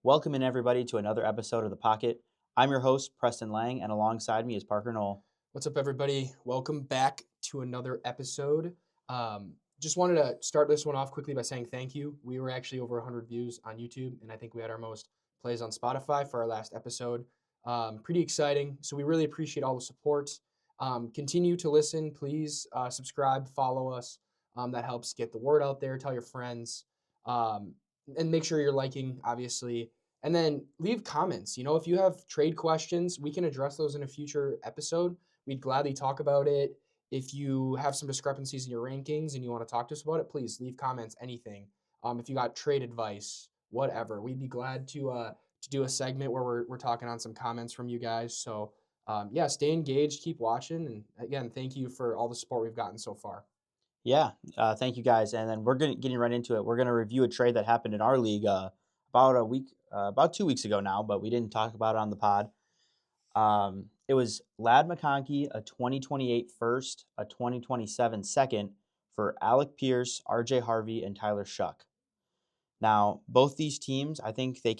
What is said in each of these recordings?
Welcome in everybody to another episode of The Pocket. I'm your host, Preston Lang, and alongside me is Parker Knoll. What's up, everybody? Welcome back to another episode. Just wanted to start this one off quickly by saying thank you. We were actually over 100 views on YouTube, and I think we had our most plays on Spotify for our last episode. Pretty exciting. So we really appreciate all the support. Continue to listen, please. Subscribe, follow us. That helps get the word out there. Tell your friends, and make sure you're liking, obviously. And then leave comments. If you have trade questions, we can address those in a future episode. We'd gladly talk about it. If you have some discrepancies in your rankings and you want to talk to us about it, please leave comments, anything. If you got trade advice, whatever, we'd be glad to do a segment where we're talking on some comments from you guys. So yeah, stay engaged, keep watching, and again, thank you for all the support we've gotten so far. Yeah, thank you guys. And then we're getting right into it. We're going to review a trade that happened in our league about 2 weeks ago now, but we didn't talk about it on the pod. It was Ladd McConkey, a 2028 first, a 2027 second for Alec Pierce, RJ Harvey, and Tyler Shuck. Now, both these teams, I think they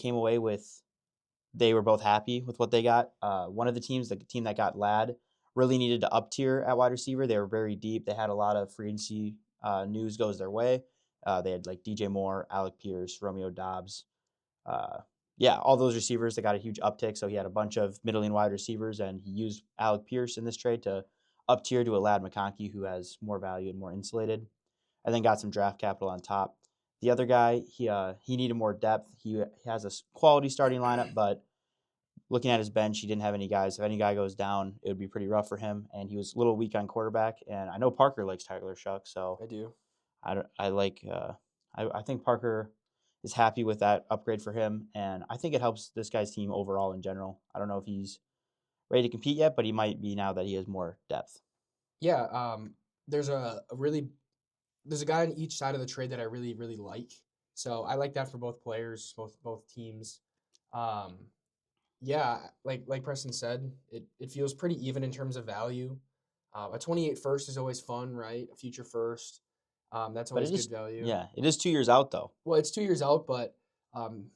were both happy with what they got. One of the teams, the team that got Ladd, really needed to up tier at wide receiver. They were very deep. They had a lot of free agency news goes their way. They had like DJ Moore, Alec Pierce, Romeo Dobbs. All those receivers that got a huge uptick. So he had a bunch of middling wide receivers, and he used Alec Pierce in this trade to up tier to a Ladd McConkey who has more value and more insulated, and then got some draft capital on top. The other guy, he needed more depth. He has a quality starting lineup, but looking at his bench, he didn't have any guys. If any guy goes down, it would be pretty rough for him. And he was a little weak on quarterback. And I know Parker likes Tyler Shuck, so I do. I think Parker is happy with that upgrade for him, and I think it helps this guy's team overall in general. I don't know if he's ready to compete yet, but he might be now that he has more depth. Yeah, there's there's a guy on each side of the trade that I really really like. So I like that for both players, both teams. Um, yeah, like Preston said, it feels pretty even in terms of value. A 28 first is always fun, right? A future first, that's But always good value. it is 2 years out though. Well, it's 2 years out, but um,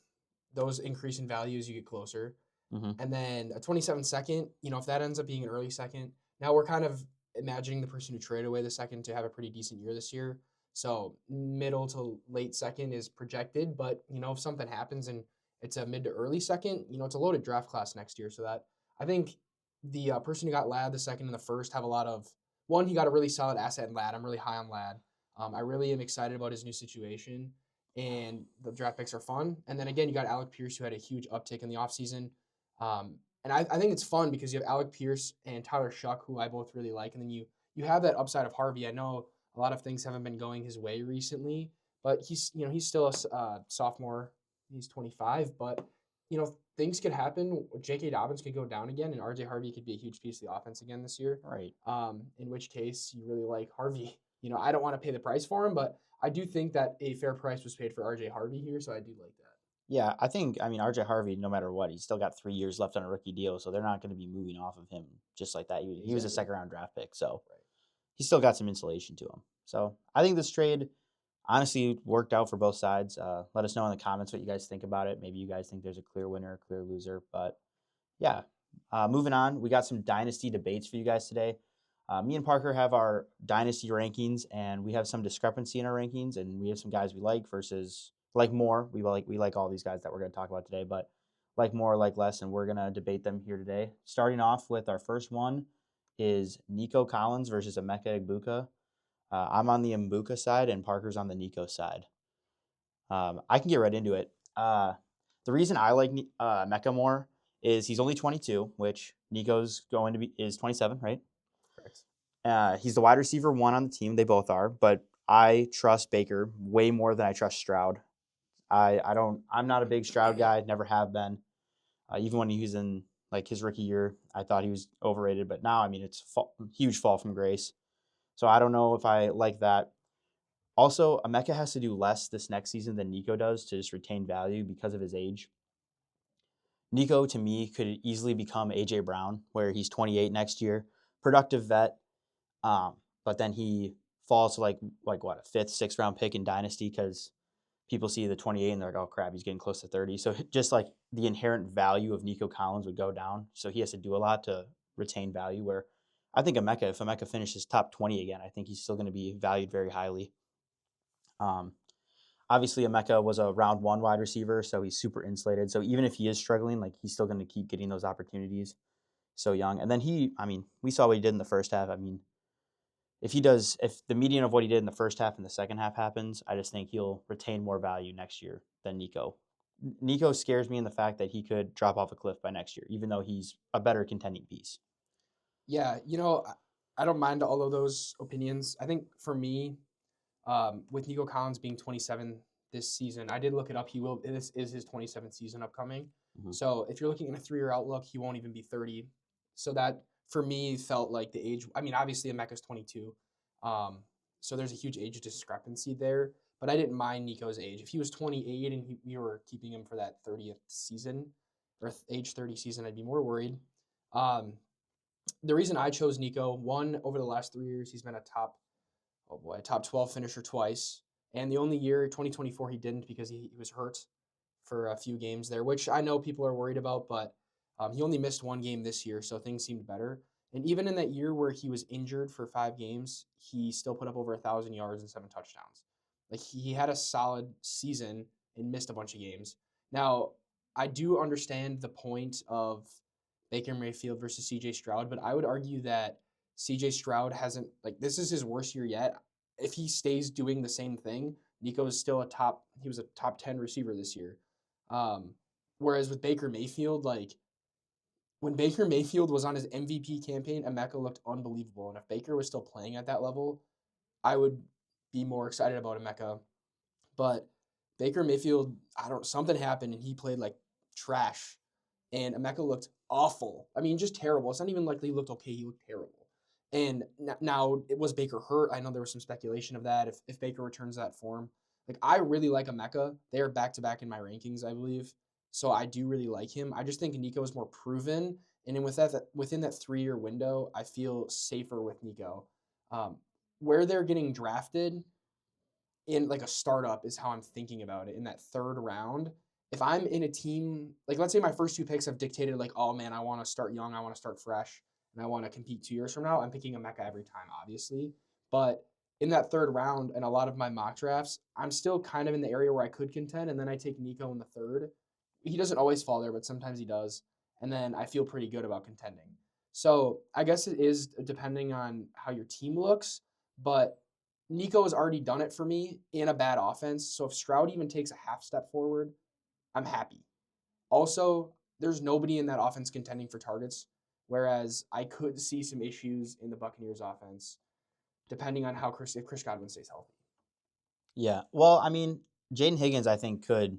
those increase in value as you get closer. Mm-hmm. And then a 27 second, if that ends up being an early second, now we're kind of imagining the person who traded away the second to have a pretty decent year this year. So middle to late second is projected, but if something happens and it's a mid to early second, it's a loaded draft class next year. So that I think the person who got Ladd the second and the first have a lot of one. He got a really solid asset in Ladd. I'm really high on Ladd. I really am excited about his new situation, and the draft picks are fun. And then again, you got Alec Pierce, who had a huge uptick in the offseason. And I think it's fun because you have Alec Pierce and Tyler Shuck, who I both really like, and then you have that upside of Harvey. I know a lot of things haven't been going his way recently, but he's still a sophomore. He's 25, but things could happen. J.K. Dobbins could go down again, and R.J. Harvey could be a huge piece of the offense again this year. Right. In which case you really like Harvey. I don't want to pay the price for him, but I do think that a fair price was paid for R.J. Harvey here, so I do like that. Yeah, I mean, RJ Harvey, no matter what, he's still got 3 years left on a rookie deal, so they're not going to be moving off of him just like that. He was a Exactly. second round draft pick, so Right. he's still got some insulation to him. So I think this trade honestly worked out for both sides. Let us know in the comments what you guys think about it. Maybe you guys think there's a clear winner, a clear loser. But yeah, moving on, we got some dynasty debates for you guys today. Me and Parker have our dynasty rankings, and we have some discrepancy in our rankings, and we have some guys we like versus like more. We like all these guys that we're going to talk about today, but like more, like less, and we're going to debate them here today. Starting off with our first one is Nico Collins versus Emeka Egbuka. I'm on the Mbuka side, and Parker's on the Nico side. I can get right into it. The reason I like Mecca more is he's only 22, which Nico's is 27, right? Correct. He's the wide receiver one on the team. They both are, but I trust Baker way more than I trust Stroud. I'm not a big Stroud guy. Never have been. Even when he was in like his rookie year, I thought he was overrated. But now, I mean, it's huge fall from grace. So I don't know if I like that. Also, Emeka has to do less this next season than Nico does to just retain value because of his age. Nico, to me, could easily become A.J. Brown, where he's 28 next year. Productive vet, but then he falls to like what, a fifth, sixth round pick in Dynasty because people see the 28 and they're like, oh crap, he's getting close to 30. So just like the inherent value of Nico Collins would go down. So he has to do a lot to retain value. Where I think if Emeka finishes top 20 again, I think he's still going to be valued very highly. Um, Obviously, Emeka was a round one wide receiver, so he's super insulated. So even if he is struggling, like he's still going to keep getting those opportunities. So young, and then we saw what he did in the first half. I mean, if the median of what he did in the first half and the second half happens, I just think he'll retain more value next year than Nico. Nico scares me in the fact that he could drop off a cliff by next year, even though he's a better contending piece. Yeah, I don't mind all of those opinions. I think for me, with Nico Collins being 27 this season, I did look it up. This is his 27th season upcoming. Mm-hmm. So if you're looking at a 3-year outlook, he won't even be 30. So that for me felt like the age. I mean, obviously Emeka's 22, so there's a huge age discrepancy there. But I didn't mind Nico's age. If he was 28 and we were keeping him for that 30th season or age 30 season, I'd be more worried. Um, the reason I chose Nico, one, over the last 3 years, he's been a top 12 finisher twice. And the only year, 2024, he didn't because he was hurt for a few games there, which I know people are worried about, but he only missed one game this year, so things seemed better. And even in that year where he was injured for 5 games, he still put up over 1,000 yards and 7 touchdowns. Like he had a solid season and missed a bunch of games. Now, I do understand the point of Baker Mayfield versus CJ Stroud, but I would argue that CJ Stroud hasn't, like, this is his worst year yet. If he stays doing the same thing, Nico is still he was a top 10 receiver this year. Um, Whereas with Baker Mayfield, like, when Baker Mayfield was on his MVP campaign, Emeka looked unbelievable. And if Baker was still playing at that level, I would be more excited about Emeka. But Baker Mayfield, something happened and he played like trash. And Emeka looked awful. I mean, just terrible. It's not even like he looked okay, he looked terrible. And now it was Baker hurt. I know there was some speculation of that if Baker returns that form. Like, I really like Emeka. They are back to back in my rankings, I believe. So I do really like him. I just think Nico is more proven. And within that 3-year window, I feel safer with Nico. Where they're getting drafted in like a startup is how I'm thinking about it in that third round. If I'm in a team, like let's say my first 2 picks have dictated like, oh man, I want to start young, I want to start fresh, and I want to compete 2 years from now, I'm picking Emeka every time, obviously. But in that third round and a lot of my mock drafts, I'm still kind of in the area where I could contend, and then I take Nico in the third. He doesn't always fall there, but sometimes he does. And then I feel pretty good about contending. So I guess it is depending on how your team looks, but Nico has already done it for me in a bad offense. So if Stroud even takes a half step forward, I'm happy. Also, there's nobody in that offense contending for targets, whereas I could see some issues in the Buccaneers offense depending on if Chris Godwin stays healthy. Yeah. Well, I mean, Jaden Higgins, I think could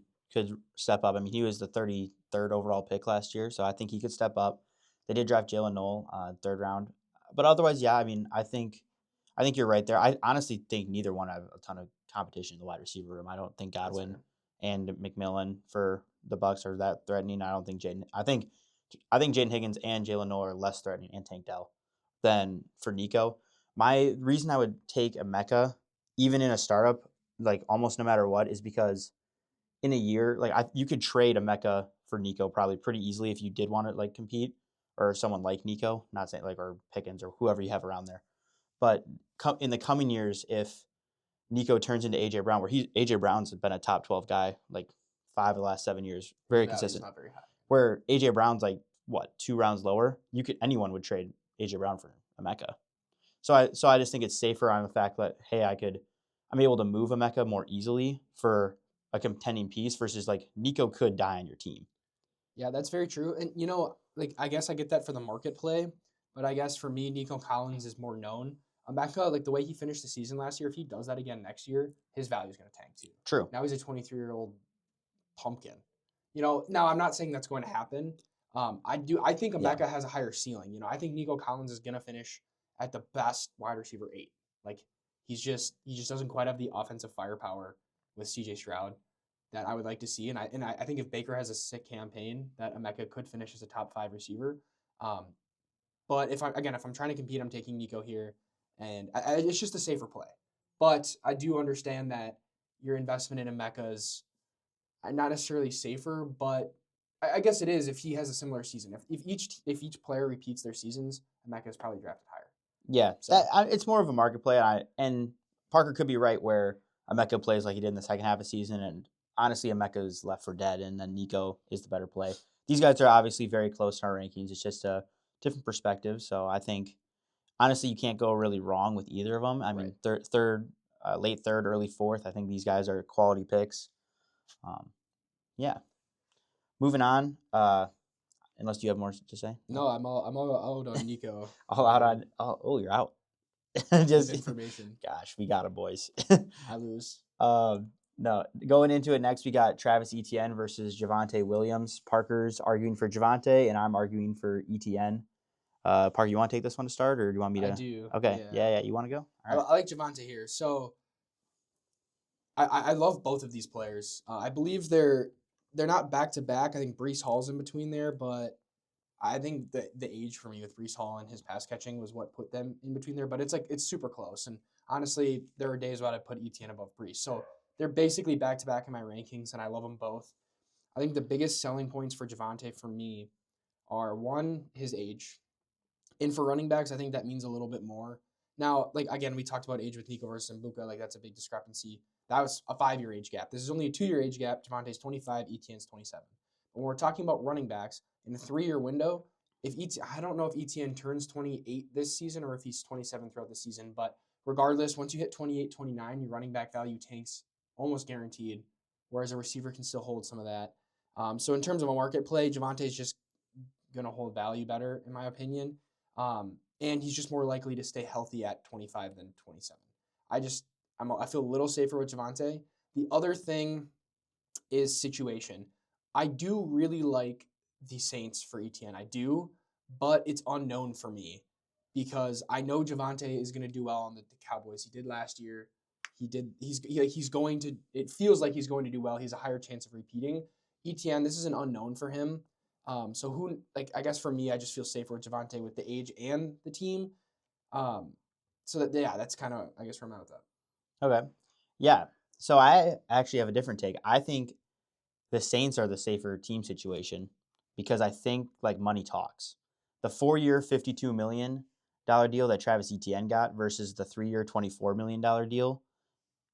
step up. I mean, he was the 33rd overall pick last year, so I think he could step up. They did draft Jalen Noel, third round, but otherwise, yeah. I mean, I think you're right there. I honestly think neither one have a ton of competition in the wide receiver room. I don't think Godwin and McMillan for the Bucks are that threatening. I don't think Jaden. I think Jaden Higgins and Jalen Noel are less threatening, and Tank Dell than for Nico. My reason I would take Emeka, even in a startup, like almost no matter what, is because in a year, like you could trade Emeka for Nico probably pretty easily if you did want to like compete or someone like Nico, not saying like or Pickens or whoever you have around there. But in the coming years, if Nico turns into AJ Brown, where AJ Brown's been a top 12 guy like 5 of the last 7 years, very consistent. Not very high. Where AJ Brown's like what 2 rounds lower, anyone would trade AJ Brown for Emeka. So I just think it's safer on the fact that hey, I'm able to move Emeka more easily for a contending piece versus like Nico could die on your team. Yeah, that's very true. And like I guess I get that for the market play, but I guess for me, Nico Collins is more known. Emeka, like the way he finished the season last year, if he does that again next year, his value is going to tank too. True. Now he's a 23-year-old pumpkin. Now I'm not saying that's going to happen. I think Emeka has a higher ceiling. I think Nico Collins is going to finish at the best wide receiver 8. Like he just doesn't quite have the offensive firepower with CJ Stroud that I would like to see. And I think if Baker has a sick campaign, that Emeka could finish as a top 5 receiver. But if I'm trying to compete, I'm taking Nico here, and it's just a safer play. But I do understand that your investment in Emeka is not necessarily safer, but I guess it is if he has a similar season. If each player repeats their seasons, Emeka is probably drafted higher. Yeah, So it's more of a market play, and Parker could be right where Emeka plays like he did in the second half of the season, and honestly, Emeka is left for dead, and then Nico is the better play. These guys are obviously very close in our rankings. It's just a different perspective. So I think honestly, you can't go really wrong with either of them. I right. mean, late third, early fourth. I think these guys are quality picks. Um, yeah. Moving on. Unless you have more to say. No, I'm all out on Nico. All out on. Oh, you're out. With Just information. gosh, we got it, boys. I lose. No, going into it next, we got Travis Etienne versus Javonte Williams. Parker's arguing for Javonte, and I'm arguing for Etienne. Parker, you want to take this one to start, or do you want me to? I do. Okay, Yeah. yeah. You want to go? I like Javonte here. So I love both of these players. I believe they're not back to back. I think Breece Hall's in between there, but I think the age for me with Breece Hall and his pass catching was what put them in between there. But it's super close. And honestly, there were days when I put Etienne above Breece. So they're basically back to back in my rankings, and I love them both. I think the biggest selling points for Javonte for me are one, his age. And for running backs, I think that means a little bit more. Now, like again, we talked about age with Nico versus Mbuka. Like that's a big discrepancy. That was a 5-year age gap. This is only a 2-year age gap. Javonte's 25, Etienne's 27. When we're talking about running backs in a 3-year window, I don't know if Etienne turns 28 this season or if he's 27 throughout the season, but regardless, once you hit 28, 29, your running back value tanks almost guaranteed, whereas a receiver can still hold some of that. So in terms of a market play, Javonte's just going to hold value better, in my opinion. And he's just more likely to stay healthy at 25 than 27. I feel a little safer with Javonte. The other thing is situation. I do really like the Saints for Etienne. I do, but it's unknown for me because I know Javonte is going to do well on the Cowboys. He did last year. He's going to. It feels like he's going to do well. He's a higher chance of repeating. Etienne, this is an unknown for him. So who I guess for me, I just feel safer with Javonte with the age and the team. That's kind of I guess where I'm at with that. Okay. Yeah. So I actually have a different take. I think the Saints are the safer team situation because I think like money talks. The 4-year, $52 million deal that Travis Etienne got versus the 3-year, $24 million deal.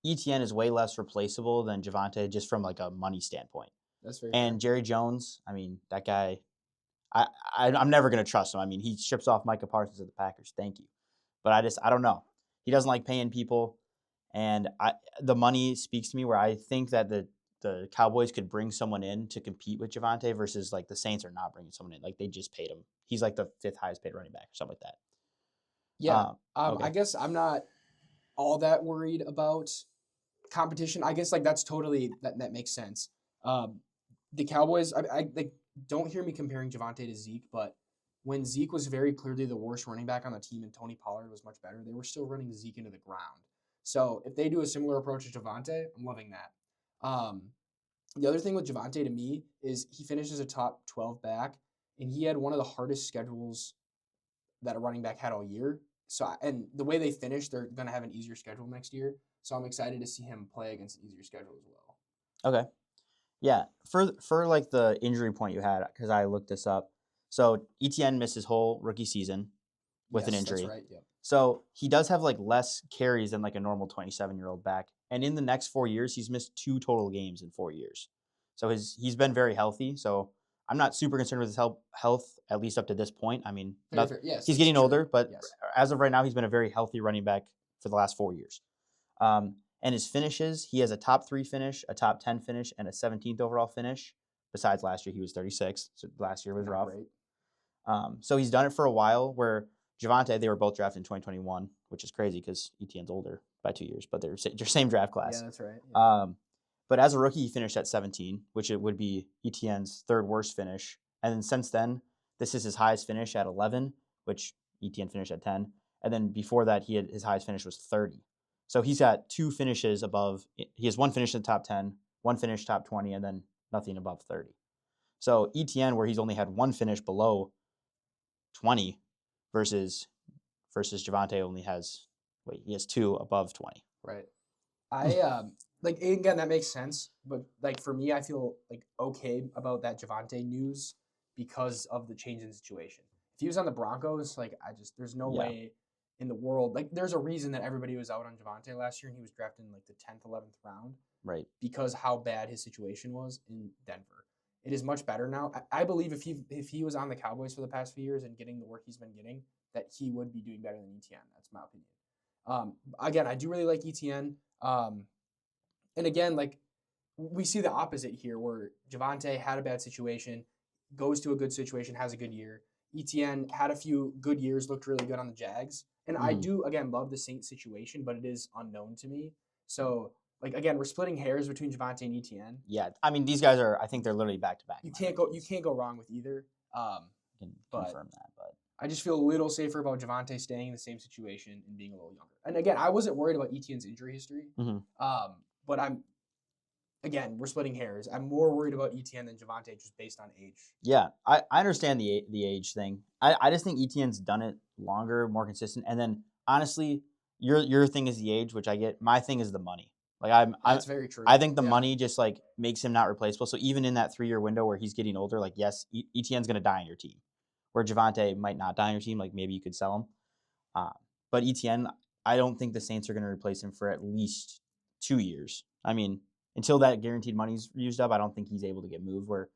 Etienne is way less replaceable than Javonte just from like a money standpoint. That's very And fair. Jerry Jones, I mean, that guy, I'm never going to trust him. I mean, he ships off Micah Parsons at the Packers. Thank you. But I don't know. He doesn't like paying people. And the money speaks to me where I think that the Cowboys could bring someone in to compete with Javonte versus like the Saints are not bringing someone in. Like they just paid him. He's like the 5th highest paid running back or something like that. Yeah. Okay. I guess I'm not all that worried about competition. I guess like that's totally that makes sense. The Cowboys, I like don't hear me comparing Javonte to Zeke, but when Zeke was very clearly the worst running back on the team and Tony Pollard was much better, they were still running Zeke into the ground. So if they do a similar approach to Javonte, I'm loving that. The other thing with Javonte to me is he finished as a top 12 back, and he had one of the hardest schedules that a running back had all year. So and the way they finished, they're going to have an easier schedule next year. So I'm excited to see him play against an easier schedule as well. Okay. Yeah. For like the injury point you had, because I looked this up. So Etienne missed his whole rookie season with an injury. That's right. Yep. So he does have like less carries than like a normal 27-year-old back. And in the next 4 years, he's missed 2 total games in 4 years. So he's been very healthy. So I'm not super concerned with his health, at least up to this point. I mean, Yes, he's getting older, but yes. as of right now, he's been a very healthy running back for the last 4 years. And his finishes, he has a top 3 finish, a top 10 finish, and a 17th overall finish. Besides last year, he was 36. So last year was rough. Right. So he's done it for a while where Javonte, they were both drafted in 2021, which is crazy because Etienne's older by 2 years, but they're same draft class. Yeah, that's right. Yeah. But as a rookie, he finished at 17, which it would be Etienne's 3rd worst finish. And then since then, this is his highest finish at 11, which Etienne finished at 10. And then before that, his highest finish was 30. So he's got 2 finishes above. He has 1 finish in the top 10, 1 finish top 20, and then nothing above 30. So Etienne, where he's only had 1 finish below 20 versus Javonte only has he has 2 above 20. Right. like again, that makes sense. But like for me, I feel like okay about that Javonte news because of the change in situation. If he was on the Broncos, like there's no Yeah, way in the world. Like there's a reason that everybody was out on Javonte last year and he was drafted in like the 10th, 11th round right. because how bad his situation was in Denver. It is much better now. I believe if he was on the Cowboys for the past few years and getting the work he's been getting, that he would be doing better than ETN. That's my opinion. Again, I do really like ETN. And again, like we see the opposite here, where Javonte had a bad situation, goes to a good situation, has a good year. ETN had a few good years, looked really good on the Jags. And I Mhm. do again love the Saints situation, but it is unknown to me. So like again, we're splitting hairs between Javonte and ETN. Yeah, I mean these guys are. I think they're literally back to back in my You rankings. can't go wrong with either. I can But confirm that, but I just feel a little safer about Javonte staying in the same situation and being a little younger. And again, I wasn't worried about ETN's injury history. mhm. But I'm again, we're splitting hairs. I'm more worried about ETN than Javonte just based on age. Yeah, I understand the age thing. I just think ETN's done it longer, more consistent, and then honestly, your thing is the age, which I get. My thing is the money. Like That's very true. I think the Yeah. money just like makes him not replaceable. So even in that 3 year window where he's getting older, like yes, ETN's gonna die on your team, where Javante might not die on your team. Like maybe you could sell him, uh, but ETN, I don't think the Saints are gonna replace him for at least 2 years. I mean, until that guaranteed money's used up, I don't think he's able to get moved. Where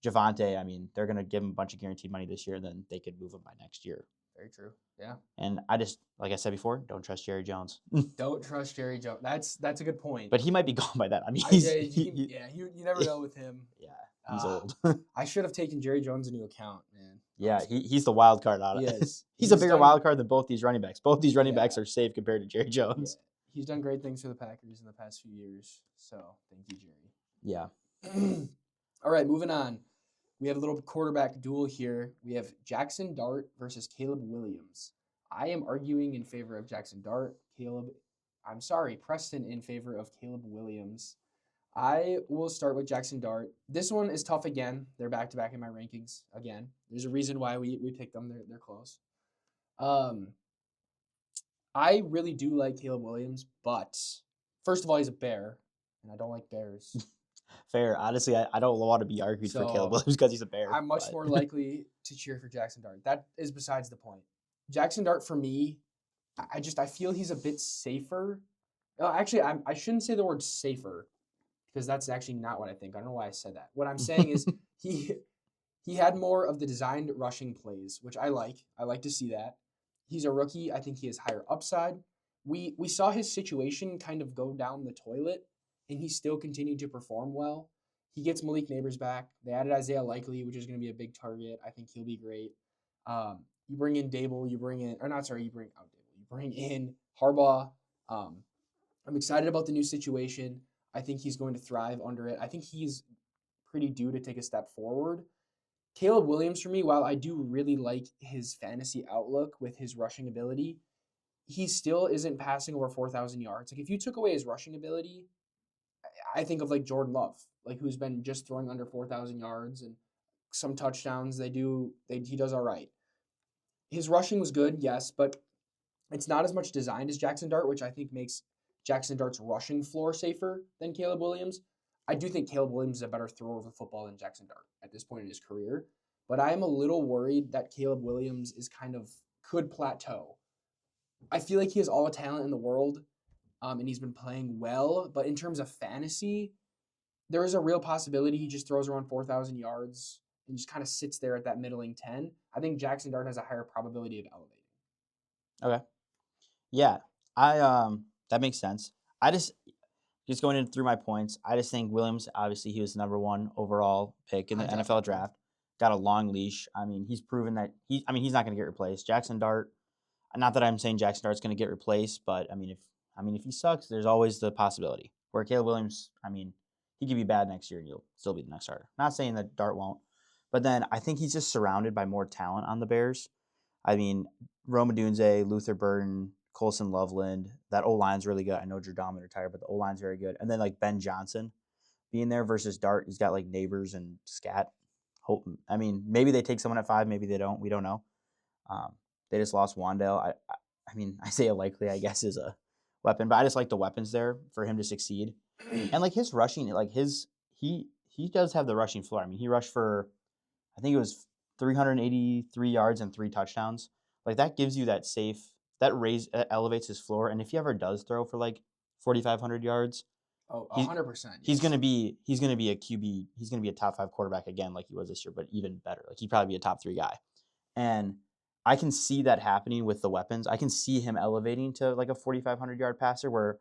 Javante, I mean, they're going to give him a bunch of guaranteed money this year, and then they could move him by next year. Very true. Yeah. And I just, like I said before, don't trust Jerry Jones. Don't trust Jerry Jones. That's a good point. But he might be gone by then. I mean, You never know with him. yeah, he's Uh, old. I should have taken Jerry Jones into account, man. Yeah, he's the wild card out He of it. is. He's a He's bigger done. wild card than both these running backs. Both these running Yeah. backs are safe compared to Jerry Yeah. Jones. He's done great things for the Packers in the past few years. So thank you, Yeah. Jerry. All right, moving on. We have a little quarterback duel here. We have Jackson Dart versus Caleb Williams. I am arguing in favor of Jackson Dart. Preston in favor of Caleb Williams. I will start with Jackson Dart. This one is tough again. They're back to back in my rankings again. There's a reason why we picked them. They're close. I really do like Caleb Williams, but first of all, he's a bear, and I don't like bears. Fair. Honestly, I don't want to be argued for Caleb So Williams because he's a bear. I'm much but- more likely to cheer for Jackson Dart. That is besides the point. Jackson Dart for me, I feel he's a bit safer. Actually, I shouldn't say the word safer because that's actually not what I think. I don't know why I said that. What I'm saying is he had more of the designed rushing plays, which I like. I like to see that. He's a rookie. I think he has higher upside. We saw his situation kind of go down the toilet, and he still continued to perform well. He gets Malik Neighbors back. They added Isaiah Likely, which is going to be a big target. I think he'll be great. You bring in Dable. You bring in Harbaugh. I'm excited about the new situation. I think he's going to thrive under it. I think he's pretty due to take a step forward. Caleb Williams, for me, while I do really like his fantasy outlook with his rushing ability, he still isn't passing over 4,000 yards. Like if you took away his rushing ability, I think of like Jordan Love, like who's been just throwing under 4,000 yards and some touchdowns. He does all right. His rushing was good, yes, but it's not as much designed as Jackson Dart, which I think makes Jackson Dart's rushing floor safer than Caleb Williams. I do think Caleb Williams is a better thrower of the football than Jackson Dart at this point in his career, but I am a little worried that Caleb Williams could plateau. I feel like he has all the talent in the world, and he's been playing well, but in terms of fantasy, there is a real possibility he just throws around 4,000 yards and just kind of sits there at that middling 10. I think Jackson Dart has a higher probability of elevating. Okay. Yeah, I that makes sense. I just going in through my points. I just think Williams, obviously, he was the number 1 overall pick in the NFL draft. Got a long leash. I mean, he's proven that he's not going to get replaced. Jackson Dart. Not that I'm saying Jackson Dart's going to get replaced, but if he sucks, there's always the possibility. Where Caleb Williams, he could be bad next year and you'll still be the next starter. Not saying that Dart won't, but then I think he's just surrounded by more talent on the Bears. I mean, Rome Odunze, Luther Burden, Colson Loveland. That O-line's really good. I know Drew Dalman retired, but the O-line's very good. And then like Ben Johnson being there versus Dart, he's got like Neighbors and Scat. Maybe they take someone at 5, maybe they don't. We don't know. They just lost Wandale. Isaiah Likely, I guess, is a weapon, but I just like the weapons there for him to succeed. And like his rushing, like he does have the rushing floor. I mean, he rushed for I think it was 383 yards and 3 touchdowns. Like that gives you that safe that elevates his floor. And if he ever does throw for like 4,500 yards, Oh, he 100%. he's Yes. gonna be he's gonna be a QB. He's gonna be a top 5 quarterback again, like he was this year, but even better. Like he'd probably be a top 3 guy. And I can see that happening with the weapons. I can see him elevating to like a 4,500 yard passer where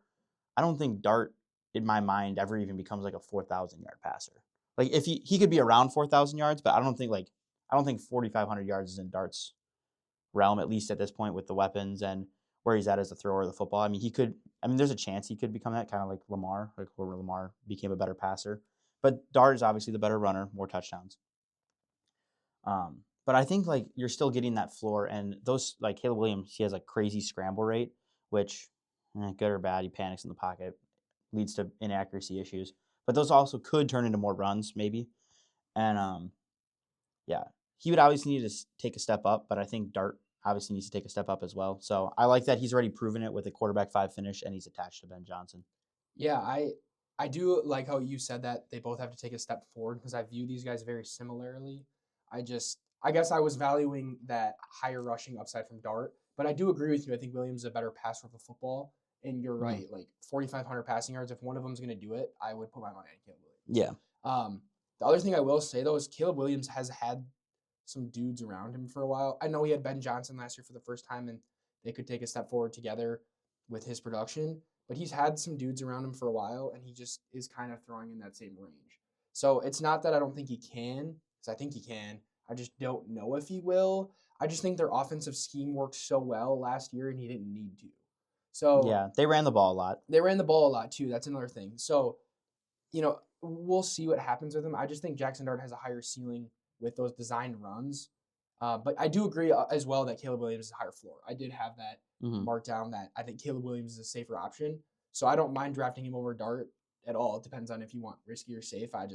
I don't think Dart in my mind ever even becomes like a 4,000 yard passer. Like if he could be around 4,000 yards, but I don't think 4,500 yards is in Dart's realm, at least at this point with the weapons and where he's at as a thrower of the football. I mean, there's a chance he could become that kind of like Lamar, like where Lamar became a better passer. But Dart is obviously the better runner, more touchdowns. But I think like you're still getting that floor, and those like Caleb Williams, he has a crazy scramble rate, which good or bad, he panics in the pocket, leads to inaccuracy issues. But those also could turn into more runs, maybe. And yeah, he would obviously need to take a step up, but I think Dart obviously needs to take a step up as well. So I like that he's already proven it with a quarterback 5 finish, and he's attached to Ben Johnson. Yeah, I do like how you said that they both have to take a step forward because I view these guys very similarly. I guess I was valuing that higher rushing upside from Dart, but I do agree with you. I think Williams is a better passer of the football, and you're Mhm. right. Like 4,500 passing yards, if one of them's going to do it, I would put my money on Caleb Williams. Yeah. The other thing I will say though is Caleb Williams has had some dudes around him for a while. I know he had Ben Johnson last year for the first time, and they could take a step forward together with his production. But he's had some dudes around him for a while, and he just is kind of throwing in that same range. So it's not that I don't think he can, because I think he can. I just don't know if he will. I just think their offensive scheme worked so well last year, and he didn't need to. So Yeah. They ran the ball a lot. they ran the ball a lot too. That's another thing. So we'll see what happens with him. I just think Jackson Dart has a higher ceiling with those designed runs. But I do agree as well that Caleb Williams is a higher floor. I did have that Hmm. marked down that I think Caleb Williams is a safer option. So I don't mind drafting him over Dart at all. It depends on if you want risky or safe. I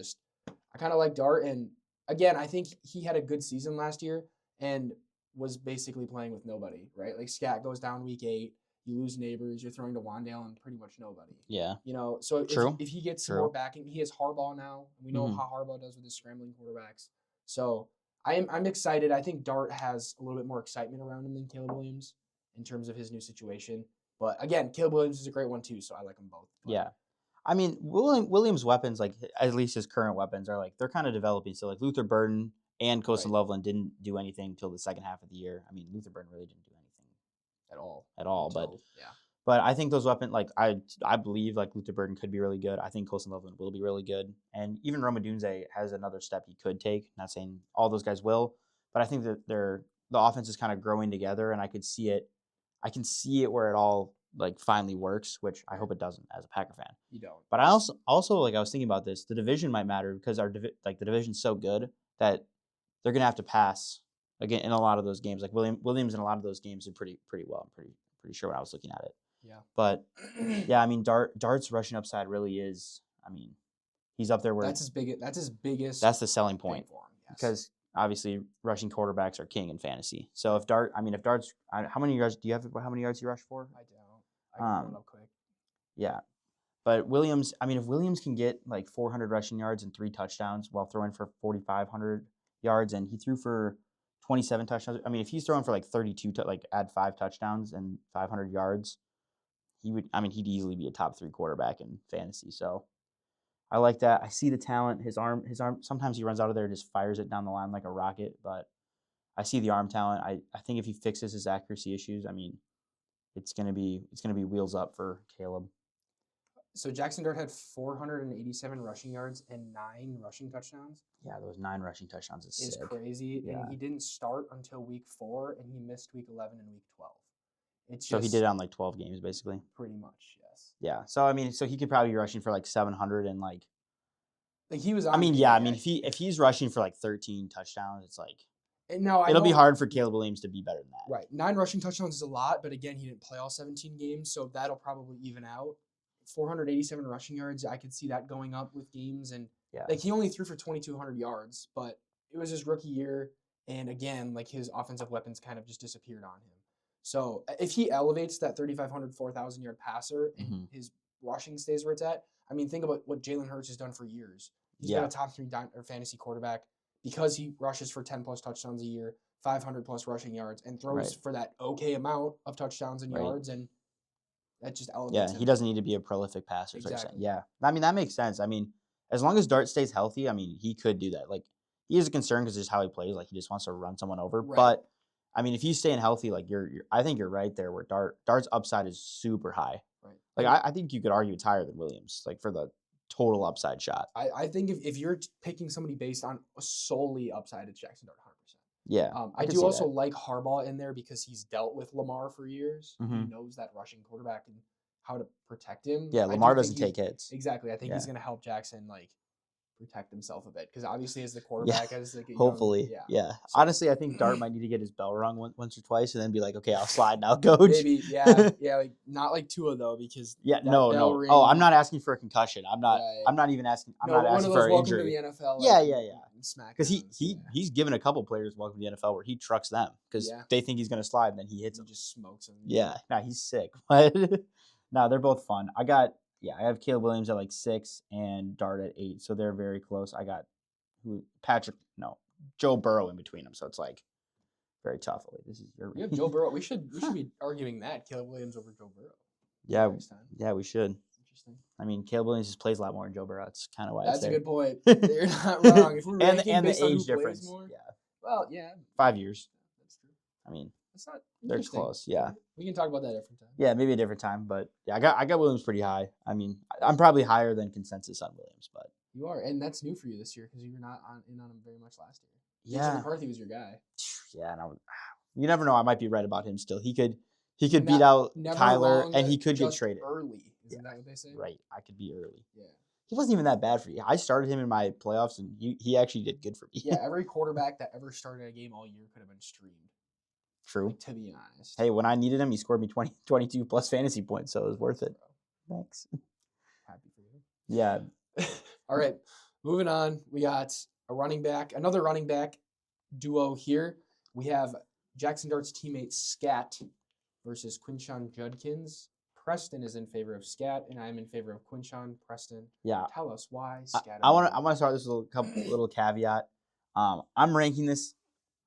kind of like Dart. And again, I think he had a good season last year and was basically playing with nobody, right? Like Scat goes down week 8. You lose Neighbors. You're throwing to Wandale and pretty much nobody. Yeah. So True. if he gets some more True. backing, he has Harbaugh now. We know Hmm. how Harbaugh does with his scrambling quarterbacks. So I'm excited. I think Dart has a little bit more excitement around him than Caleb Williams in terms of his new situation. But again, Caleb Williams is a great one too, so I like them both. But Yeah. I mean, Williams' weapons, like at least his current weapons, are like they're kind of developing. So like Luther Burden and Kosen right, Loveland didn't do anything until the second half of the year. I mean, Luther Burden really didn't do anything at all at all. But until yeah. but I think those weapons, like I believe like Luther Burden could be really good. I think Kosen Loveland will be really good, and even Roma Dunze has another step he could take. Not saying all those guys will, but I think that the offense is kind of growing together, and I could see it. I can see it where it all like finally works, which I hope it doesn't as a Packer fan. You don't. But I also like I was thinking about this. The division might matter because the division's so good that they're gonna have to pass again in a lot of those games. Like Williams in a lot of those games did pretty well. I'm pretty sure when I was looking at it. Yeah. But yeah, I mean Dart's rushing upside really is. I mean, he's up there where That's his biggest that's the selling thing point for him. Yes. because obviously rushing quarterbacks are king in fantasy. So if Dart's, how many yards do you have? How many yards he rushed for? I don't. I can pull it up quick. Yeah, but Williams, I mean, if Williams can get like 400 rushing yards and 3 touchdowns while throwing for 4,500 yards, and he threw for 27 touchdowns. I mean, if he's throwing for like 32, like add 5 touchdowns and 500 yards, he would. I mean, he'd easily be a top 3 quarterback in fantasy. So I like that. I see the talent. His arm. Sometimes he runs out of there and just fires it down the line like a rocket. But I see the arm talent. I think if he fixes his accuracy issues, I mean, it's gonna be wheels up for Caleb. So Jackson Dart had 487 rushing yards and 9 rushing touchdowns. Yeah, those 9 rushing touchdowns is Is sick. crazy. Yeah. And he didn't start until week 4, and he missed week 11 and week 12. It's So he just did it on like 12 games basically. pretty much, yes. Yeah. So I mean, so he could probably be rushing for like 700 and like. Like he was I on mean, pace. yeah. I mean, if he's rushing for like 13 touchdowns, it's like And now I it'll be know hard for Caleb Williams to be better than that. right. 9 rushing touchdowns is a lot, but again, he didn't play all 17 games, so that'll probably even out. 487 rushing yards, I could see that going up with games, and Yeah. like he only threw for 2,200 yards, but it was his rookie year, and again, like his offensive weapons kind of just disappeared on him. So if he elevates that 3,500, 4,000 yard passer and Mhm. his rushing stays where it's at, I mean, think about what Jalen Hurts has done for years. He's been Yeah. a top 3 fantasy quarterback because he rushes for 10 plus touchdowns a year, 500 plus rushing yards, and throws Right. for that okay amount of touchdowns and Right. yards, and that just Yeah, elevates him. he doesn't need to be a prolific passer. Is what you're saying. Exactly. Yeah, I mean that makes sense. I mean, as long as Dart stays healthy, I mean he could do that. Like he is a concern because just how he plays. Like he just wants to run someone over. Right. But I mean, if he's staying healthy, like I think you're right there. Where Dart's upside is super high. Right. Like I think you could argue it's higher than Williams. Like for the total upside shot. I think if you're picking somebody based on solely upside, it's Jackson Dart 100%. Yeah, I could do see also that. like Harbaugh in there because he's dealt with Lamar for years. He Mhm. knows that rushing quarterback and how to protect him. Yeah, I do Lamar think doesn't take hits. Exactly. I think he's Yeah. going to help Jackson like protect himself a bit because obviously as the Yeah, quarterback, as like a young, hopefully. yeah. Yeah. So Honestly, I think Dart might need to get his bell rung once or twice, and then be like, okay, I'll slide now, coach. maybe, yeah, like not like Tua though because Yeah, that no. bell Oh, I'm ring. not asking for a concussion. I'm not. Right. I'm not even asking. I'm No, not one asking of for those an welcome to injury. the NFL. Yeah, Like, yeah, yeah. Because he's given a couple players welcome to the NFL where he trucks them because Yeah. they think he's gonna slide, and then he hits he them. just smokes him. Yeah, nah, he's sick. But no, they're both fun. I have Caleb Williams at like 6 and Dart at 8, so they're very close. I got Joe Burrow in between them, so it's like very tough. Wait, this is your. You have Joe Burrow. We should be arguing that Caleb Williams over Joe Burrow. Yeah, Next time. yeah, we should. Interesting. I mean, Caleb Williams just plays a lot more than Joe Burrow. That's kind of why That's it's a there. good point. You're not wrong. If we're ranking and based the on age who plays difference. more, Yeah, well, yeah, 5 years. that's true. I mean, That's not. they're Interesting. close. Yeah. We can talk about that a different time. Yeah, maybe a different time, but yeah, I got Williams pretty high. I mean, I'm probably higher than consensus on Williams, but You are, and that's new for you this year because you were not in on him very much last year. yeah, McCarthy was your guy. yeah, and you never know. I might be right about him still. He could beat out Never Kyler, wrong, and he could get just traded early. Yeah. Isn't that what they say? Right, I could be early. Yeah. He wasn't even that bad for you. I started him in my playoffs, and he actually did good for me. Yeah, every quarterback that ever started a game all year could have been streamed. True. Like, to be honest. Hey, when I needed him, he scored me 22 plus fantasy points, so it was worth it. Thanks. Happy for you. Yeah. All right, moving on. We got another running back duo here. We have Jackson Dart's teammate Scat versus Quinshon Judkins. Preston is in favor of Scat, and I'm in favor of Quinshon. Preston, Yeah. tell us why Scat. I want to start this with a little caveat. I'm ranking this.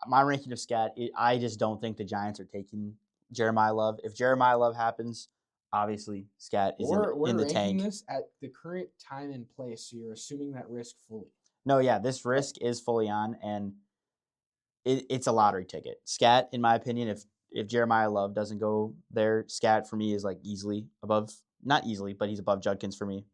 My ranking of Scat. I just don't think the Giants are taking Jeremiah Love. If Jeremiah Love happens, obviously Scat is We're in the ranking tank. this at the current time and place, so you're assuming that risk fully. No, yeah, this risk is fully on, and it's a lottery ticket. Scat, in my opinion, if Jeremiah Love doesn't go there, Scat for me is like easily above, not easily, but he's above Judkins for me.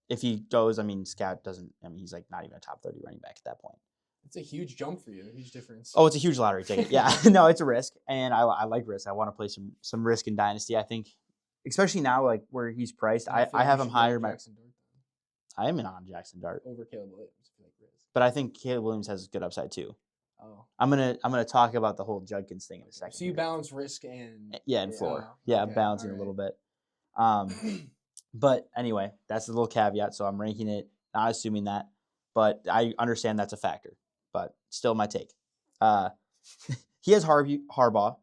If he goes, I mean, Scat doesn't. I mean, he's like not even a top 30 running back at that point. It's a huge jump for you, a huge difference. Oh, it's a huge lottery ticket. Yeah, no, it's a risk, and I like risk. I want to play some risk in Dynasty. I think, especially now, like where he's priced, I have him higher. I am in on Jackson Dart over Caleb Williams. If you like risk. But I think Caleb Williams has good upside too. Oh, I'm gonna talk about the whole Judkins thing in a second. so you balance risk and and floor. Oh, Yeah, okay, balancing all a little right. bit. But anyway, that's a little caveat. So I'm ranking it, not assuming that, but I understand that's a factor. But still, my take. He has Harbaugh,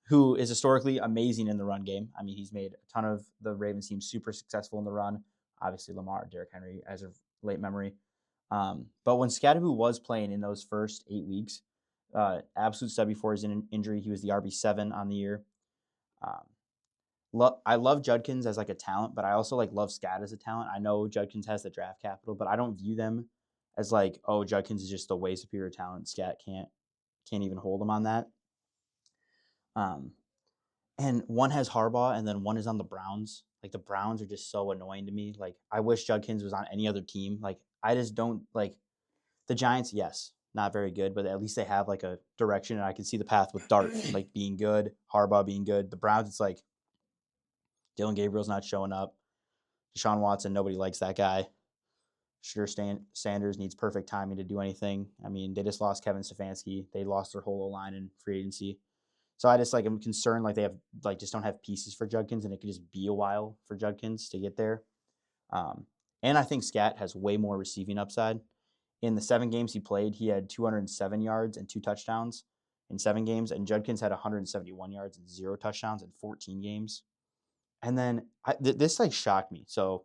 who is historically amazing in the run game. I mean, he's made a ton of the Ravens teams super successful in the run. Obviously, Lamar, Derrick Henry, as of late memory. But when Skattebo was playing in those first 8 weeks, absolute stud before his injury, he was the RB7 on the year. I love Judkins as like a talent, but I also like love Scat as a talent. I know Judkins has the draft capital, but I don't view them as like, oh, Judkins is just a way superior talent. Scat can't even hold him on that. And one has Harbaugh, and then one is on the Browns. Like the Browns are just so annoying to me. Like I wish Judkins was on any other team. Like I just don't like the Giants. Yes, not very good, but at least they have like a direction, and I can see the path with Dart like being good, Harbaugh being good. The Browns, it's like Dylan Gabriel's not showing up. Deshaun Watson, nobody likes that guy. Sanders needs perfect timing to do anything. I mean, they just lost Kevin Stefanski. They lost their whole line in free agency. So I just like I'm concerned like they have like just don't have pieces for Judkins, and it could just be a while for Judkins to get there. And I think Scat has way more receiving upside. In the 7 games he played, he had 207 yards and 2 touchdowns in 7 games, and Judkins had 171 yards and 0 touchdowns in 14 games. And then this like shocked me. So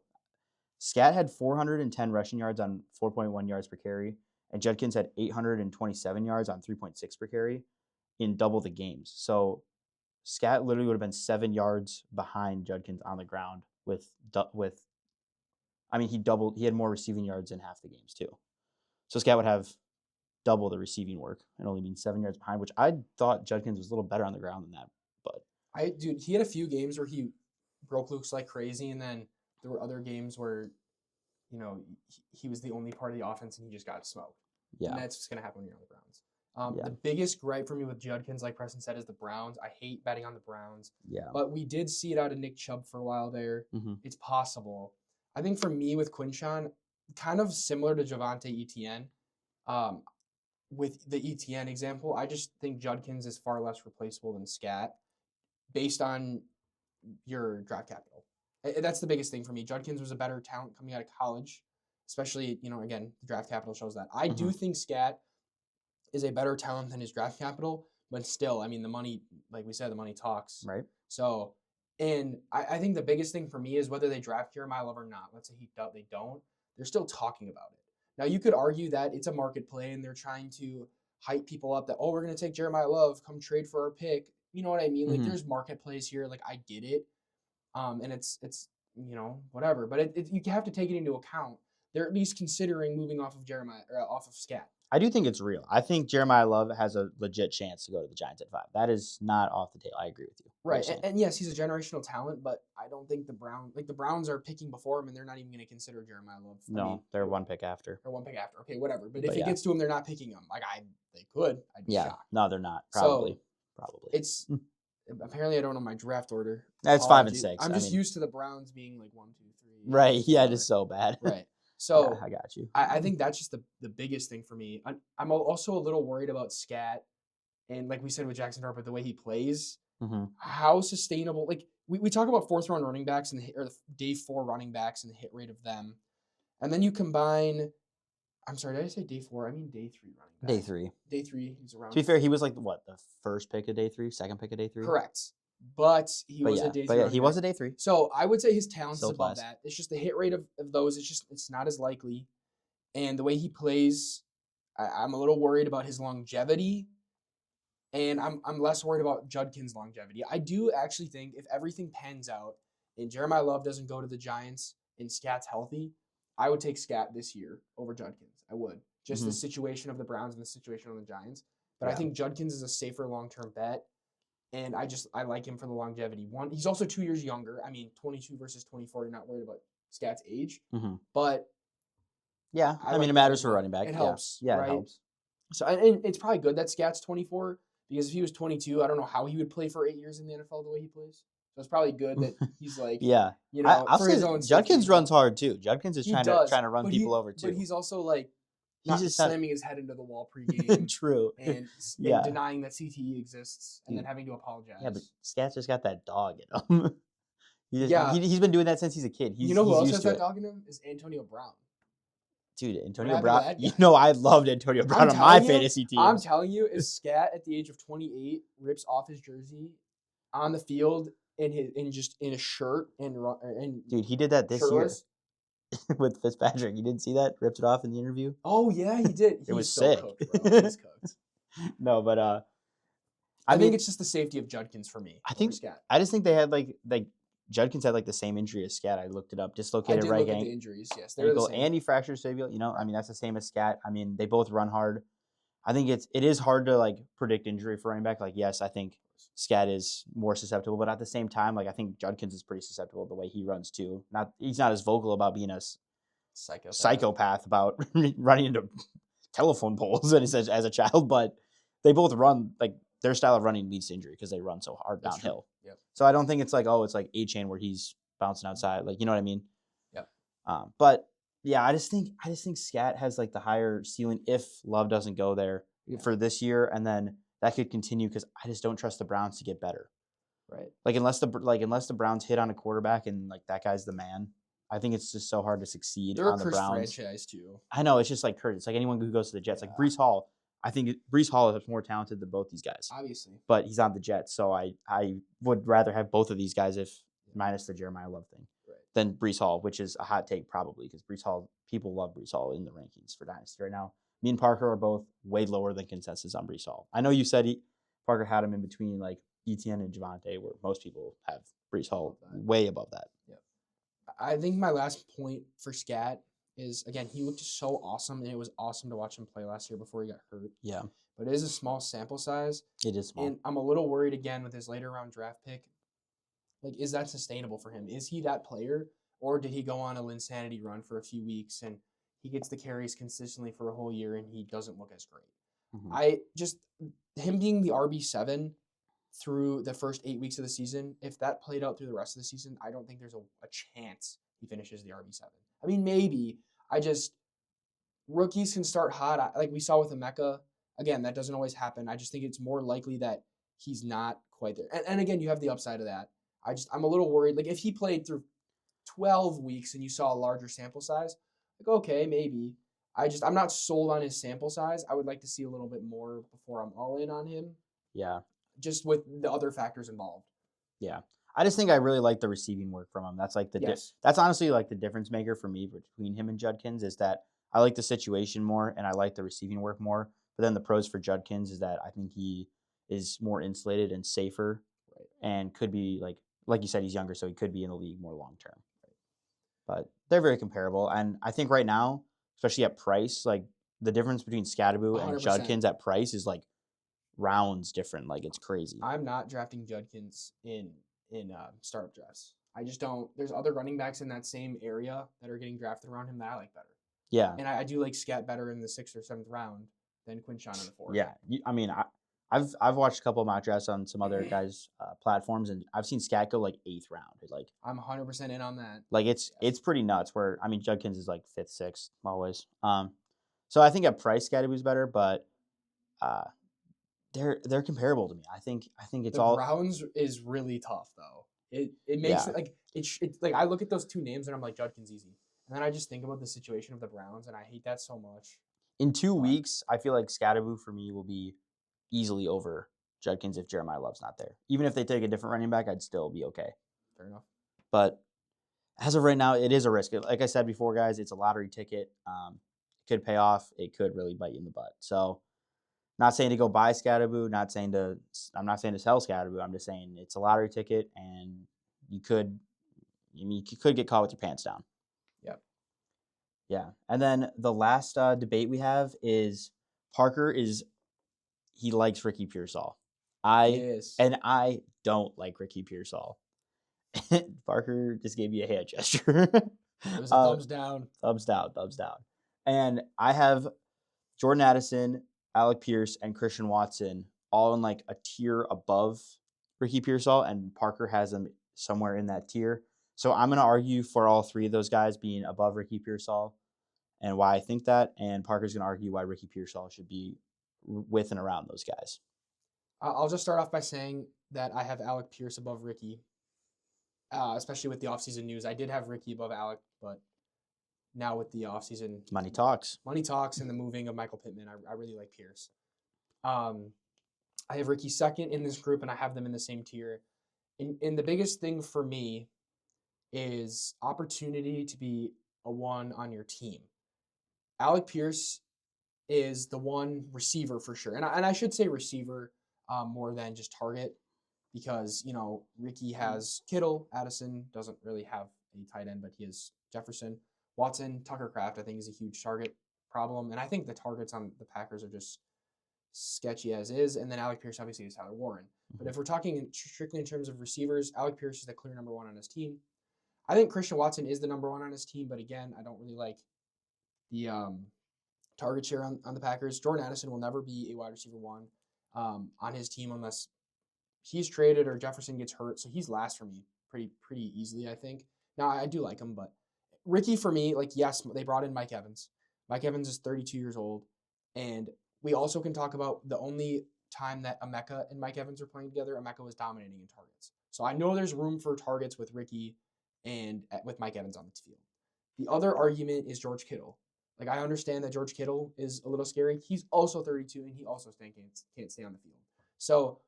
Scat had 410 rushing yards on 4.1 yards per carry, and Judkins had 827 yards on 3.6 per carry in double the games. So Scat literally would have been 7 yards behind Judkins on the ground I mean, he had more receiving yards in half the games too. So Scat would have double the receiving work and only being 7 yards behind, which I thought Judkins was a little better on the ground than that. But Dude, he had a few games where he broke loose like crazy, and then there were other games where, he was the only part of the offense and he just got smoked. yeah, And that's what's going to happen when you're on the Browns. Yeah. The biggest gripe for me with Judkins, like Preston said, is the Browns. I hate betting on the Browns. yeah. But we did see it out of Nick Chubb for a while there. Mm-hmm. It's possible. I think for me with Quinshon, kind of similar to Javonte Etienne, with the Etienne example, I just think Judkins is far less replaceable than Scat based on your draft capital. That's the biggest thing for me. Judkins was a better talent coming out of college, especially, again, the draft capital shows that. I do think Scat is a better talent than his draft capital, but still, I mean, the money, like we said, the money talks. Right. So, and I think the biggest thing for me is whether they draft Jeremiah Love or not. Let's say they don't. They're still talking about it. Now, you could argue that it's a market play and they're trying to hype people up that, we're going to take Jeremiah Love, come trade for our pick. You know what I mean? Like, there's market plays here. Like, I get it. And it's whatever. But you have to take it into account. They're at least considering moving off of Jeremiah or off of Scat. I do think it's real. I think Jeremiah Love has a legit chance to go to the Giants at 5. That is not off the table. I agree with you. Right. And yes, he's a generational talent, but I don't think the Browns are picking before him and they're not even going to consider Jeremiah Love. They're one pick after. Or one pick after. Okay, whatever. But if it gets to him, they're not picking him. They could. I'd be shocked. No, they're not. Probably. It's apparently I don't know my draft order. That's 5 and 6. I'm just used to the Browns being like 1, 2, 3. Right. Yeah, it is so bad. Right. So I got you. I think that's just the biggest thing for me. I'm also a little worried about Scat, and like we said with Jackson Dart, but the way he plays, how sustainable. Like we talk about 4th round running backs and the day 4 running backs and the hit rate of them, and then you combine. I'm sorry, did I say day 4? I mean day 3 running back. Day 3. Day 3. He's around. To be fair, he was like the first pick of day 3, second pick of day 3. Correct. But he was a day 3. But yeah, he was a day 3. So I would say his talent is above that. It's just the hit rate of those. It's not as likely. And the way he plays, I'm a little worried about his longevity. And I'm less worried about Judkins' longevity. I do actually think if everything pans out and Jeremiah Love doesn't go to the Giants and Scat's healthy, I would take Scat this year over Judkins. I would. Just the situation of the Browns and the situation of the Giants. But I think Judkins is a safer long-term bet. And I like him for the longevity. He's also 2 years younger. I mean, 22 versus 24. You're not worried about Scat's age, but yeah, I mean, it matters for running back. It helps. Yeah, right? It helps. So, and it's probably good that Scat's 24 because if he was 22, I don't know how he would play for 8 years in the NFL the way he plays. So it's probably good that he's like, I'll for say his own Judkins runs hard too. Judkins is trying to run people over too. But he's also like. He's just slamming his head into the wall pregame. True. And denying that CTE exists and then having to apologize. Yeah, but Scat's just got that dog in him. He's been doing that since he's a kid. Who else has that dog in him? Is Antonio Brown. Dude, Antonio Brown. I loved Antonio Brown on my fantasy team. I'm telling you, if Scat at the age of 28 rips off his jersey on the field in a shirt and dude, he did that this year. With Fitzpatrick. You didn't see that? Ripped it off in the interview? Oh, yeah, he did. It was sick. Cooked, bro. He's cooked. No, but I think it's just the safety of Judkins for me. I just think they had like Judkins had like the same injury as Scat. I looked it up. Dislocated right ankle. The injuries, yes. They're the same. And he fractured tibial. I mean, that's the same as Scat. I mean, they both run hard. I think it is hard to like predict injury for running back. Like, yes, I think Scat is more susceptible, but at the same time, like I think Judkins is pretty susceptible the way he runs too. He's not as vocal about being a psychopath about running into telephone poles as a child, but they both run like their style of running leads to injury because they run so hard downhill. Yep. So I don't think it's like it's like A-Chain where he's bouncing outside, like you know what I mean? Yep. But yeah, I just think Scat has like the higher ceiling if Love doesn't go there for this year, and then that could continue because I just don't trust the Browns to get better. Right. Like unless the Browns hit on a quarterback and like that guy's the man, I think it's just so hard to succeed on the Browns. They're a cursed franchise too. I know, it's just like Kurt. It's like anyone who goes to the Jets. Like Breece Hall, I think Breece Hall is more talented than both these guys. Obviously. But he's on the Jets, so I would rather have both of these guys minus the Jeremiah Love thing. Right. than Breece Hall, which is a hot take probably because Breece Hall, people love Breece Hall in the rankings for Dynasty right now. Me and Parker are both way lower than consensus on Breece Hall. I know you said Parker had him in between like ETN and Javonte, where most people have Breece Hall way above that. Yeah. I think my last point for Scat is, again, he looked so awesome, and it was awesome to watch him play last year before he got hurt. Yeah. But it is a small sample size. It is small. And I'm a little worried again with his later round draft pick. Like, is that sustainable for him? Is he that player? Or did he go on a Linsanity run for a few weeks and he gets the carries consistently for a whole year and he doesn't look as great? Him being the RB7 through the first 8 weeks of the season, if that played out through the rest of the season, I don't think there's a chance he finishes the RB7. I mean, maybe. Rookies can start hot. Like we saw with Emeka. Again, that doesn't always happen. I just think it's more likely that he's not quite there. And again, you have the upside of that. I'm a little worried. Like if he played through 12 weeks and you saw a larger sample size, like, okay, maybe. I'm not sold on his sample size. I would like to see a little bit more before I'm all in on him. Yeah. Just with the other factors involved. Yeah. I just think I really like the receiving work from him. That's like that's honestly like the difference maker for me between him and Judkins is that I like the situation more and I like the receiving work more. But then the pros for Judkins is that I think he is more insulated and safer, right, and could be like you said, he's younger, so he could be in the league more long term. Right. But they're very comparable, and I think right now, especially at price, like the difference between Skattebo and 100%. Judkins at price is like rounds different. Like it's crazy. I'm not drafting Judkins in startup drafts. I just don't. There's other running backs in that same area that are getting drafted around him that I like better. Yeah, and I do like Scat better in the 6th or 7th round than Quinshon in the 4th. Yeah, I mean, I've watched a couple of mock drafts on some other guys' platforms, and I've seen Scat go like 8th round. Like I'm 100% in on that. Like it's pretty nuts. Where I mean, Judkins is like 5th, 6th always. So I think at price Skattebo's better, but they're comparable to me. I think it's all Browns is really tough though. It makes it like it's like I look at those two names and I'm like Judkins easy, and then I just think about the situation of the Browns and I hate that so much. In 2 weeks, I feel like Skattebo for me will be easily over Judkins if Jeremiah Love's not there. Even if they take a different running back, I'd still be okay. Fair enough. But as of right now, it is a risk. Like I said before, guys, it's a lottery ticket. It could pay off. It could really bite you in the butt. So, not saying to go buy Skattebo. I'm not saying to sell Skattebo. I'm just saying it's a lottery ticket, and you could get caught with your pants down. Yep. Yeah. And then the last debate we have is Parker he likes Ricky Pearsall. I don't like Ricky Pearsall. Parker just gave me a hand gesture. It was a thumbs down. Thumbs down. And I have Jordan Addison, Alec Pierce, and Christian Watson all in like a tier above Ricky Pearsall, and Parker has them somewhere in that tier. So I'm going to argue for all three of those guys being above Ricky Pearsall and why I think that, and Parker's going to argue why Ricky Pearsall should be with and around those guys. I'll just start off by saying that I have Alec Pierce above Ricky, especially with the offseason news. I did have Ricky above Alec, but now with the offseason money talks and the moving of Michael Pittman, I really like Pierce. I have Ricky second in this group, and I have them in the same tier. And the biggest thing for me is opportunity to be a one on your team. Alec Pierce is the one receiver for sure. And I should say receiver more than just target because, Ricky has Kittle. Addison doesn't really have a tight end, but he has Jefferson. Watson, Tucker Kraft, I think, is a huge target problem. And I think the targets on the Packers are just sketchy as is. And then Alec Pierce obviously is Tyler Warren. But if we're talking strictly in terms of receivers, Alec Pierce is the clear number one on his team. I think Christian Watson is the number one on his team, but again, I don't really like the target share on the Packers. Jordan Addison will never be a wide receiver one on his team unless he's traded or Jefferson gets hurt. So he's last for me pretty easily, I think. Now, I do like him, but Ricky for me, yes, they brought in Mike Evans. Mike Evans is 32 years old, and we also can talk about the only time that Emeka and Mike Evans were playing together, Emeka was dominating in targets. So I know there's room for targets with Ricky and with Mike Evans on the field. The other argument is George Kittle. I understand that George Kittle is a little scary. He's also 32, and he also can't stay on the field. So